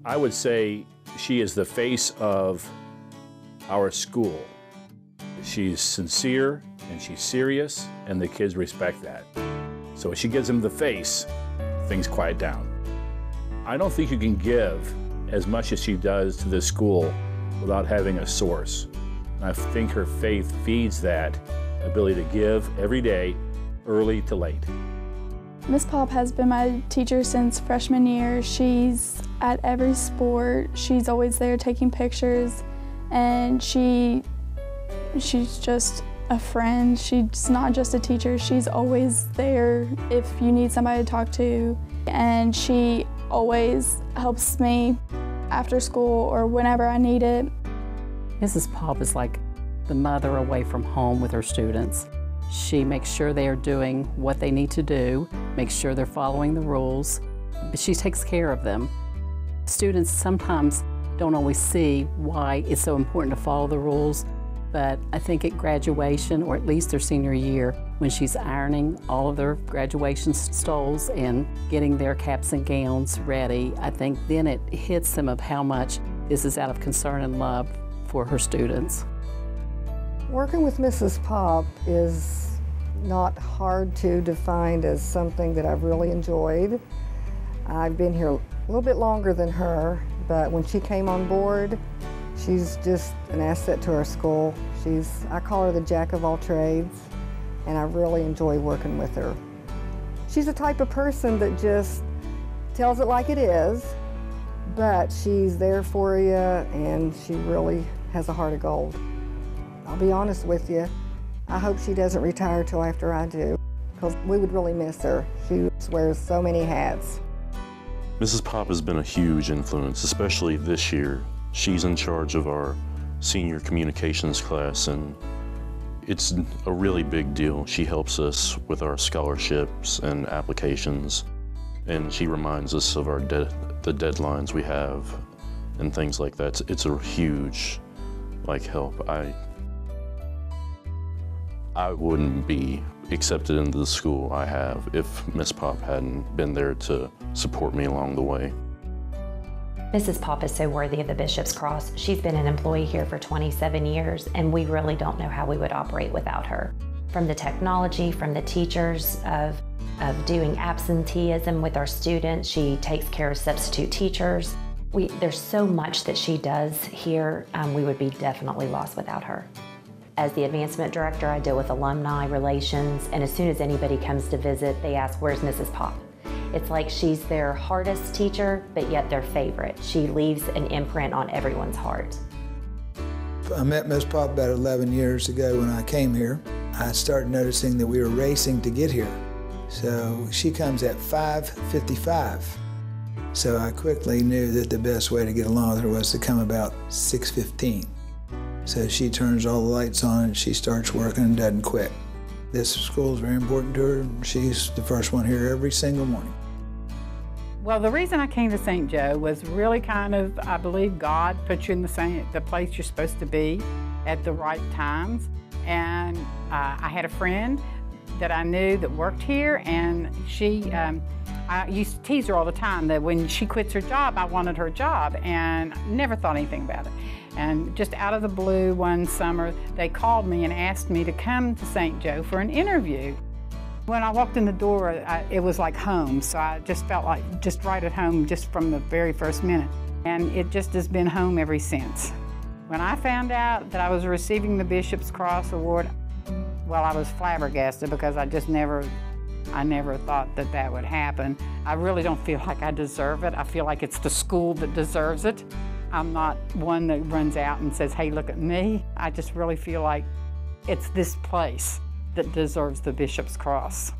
I would say she is the face of our school. She's sincere and she's serious, and the kids respect that. So when she gives them the face, things quiet down. I don't think you can give as much as she does to this school without having a source. And I think her faith feeds that ability to give every day, early to late. Miss Popp has been my teacher since freshman year. She's at every sport. She's always there taking pictures, and she's just a friend. She's not just a teacher. She's always there if you need somebody to talk to, and she always helps me after school or whenever I need it. Mrs. Popp is like the mother away from home with her students. She makes sure they are doing what they need to do, makes sure they're following the rules, but she takes care of them. Students sometimes don't always see why it's so important to follow the rules, but I think at graduation, or at least their senior year, when she's ironing all of their graduation stoles and getting their caps and gowns ready, I think then it hits them of how much this is out of concern and love for her students. Working with Mrs. Popp is not hard to define as something that I've really enjoyed. I've been here a little bit longer than her, but when she came on board, she's just an asset to our school. I call her the jack of all trades, and I really enjoy working with her. She's the type of person that just tells it like it is, but she's there for you, and she really has a heart of gold. I'll be honest with you, I hope she doesn't retire till after I do, because we would really miss her. She wears so many hats. Mrs. Popp has been a huge influence, especially this year. She's in charge of our senior communications class, and it's a really big deal. She helps us with our scholarships and applications, and she reminds us of the deadlines we have and things like that. It's a huge help. I wouldn't be accepted into the school I have if Miss Popp hadn't been there to support me along the way. Mrs. Popp is so worthy of the Bishop's Cross. She's been an employee here for 27 years, and we really don't know how we would operate without her. From the technology, from the teachers, of doing absenteeism with our students, she takes care of substitute teachers. There's so much that she does here, we would be definitely lost without her. As the advancement director, I deal with alumni relations, and as soon as anybody comes to visit, they ask, "Where's Mrs. Popp?" It's like she's their hardest teacher, but yet their favorite. She leaves an imprint on everyone's heart. I met Ms. Popp about 11 years ago when I came here. I started noticing that we were racing to get here. So she comes at 5:55. So I quickly knew that the best way to get along with her was to come about 6:15. So she turns all the lights on and she starts working and doesn't quit. This school is very important to her. She's the first one here every single morning. Well, the reason I came to St. Joe was really I believe God put you in the place you're supposed to be at the right times. And I had a friend that I knew that worked here, and I used to tease her all the time that when she quits her job, I wanted her job, and never thought anything about it. And just out of the blue one summer, they called me and asked me to come to St. Joe for an interview. When I walked in the door, it was like home, so I just felt like just right at home just from the very first minute. And it just has been home ever since. When I found out that I was receiving the Bishop's Cross Award, well, I was flabbergasted because I never thought that that would happen. I really don't feel like I deserve it. I feel like it's the school that deserves it. I'm not one that runs out and says, "Hey, look at me." I just really feel like it's this place that deserves the Bishop's Cross.